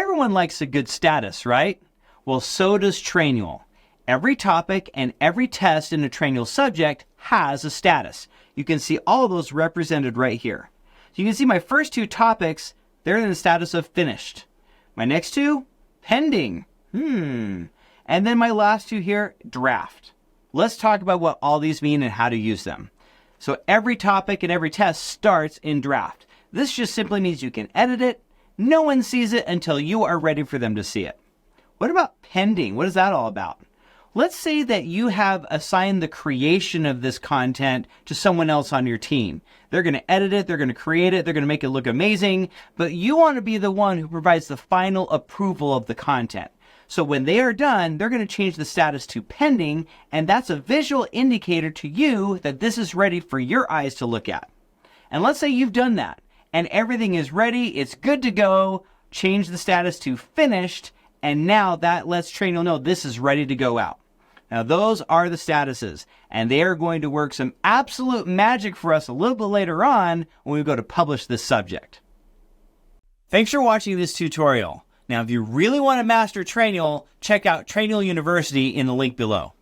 Everyone likes a good status, right? Well, so does Trainual. Every topic and every test in a Trainual subject has a status. You can see all of those represented right here. So you can see my first two topics, they're in the status of finished. My next two, pending. And then my last two here, draft. Let's talk about what all these mean and how to use them. So every topic and every test starts in draft. This just simply means you can edit it. No one sees it until you are ready for them to see it. What about pending? What is that all about? Let's say that you have assigned the creation of this content to someone else on your team. They're going to edit it, they're going to create it, they're going to make it look amazing, but you want to be the one who provides the final approval of the content. So when they are done, they're going to change the status to pending, and that's a visual indicator to you that this is ready for your eyes to look at. And let's say you've done that, and everything is ready, it's good to go, change the status to finished, and now that lets Trainual know this is ready to go out. Now those are the statuses, and they are going to work some absolute magic for us a little bit later on when we go to publish this subject. Thanks for watching this tutorial. Now if you really want to master Trainual, check out Trainual University in the link below.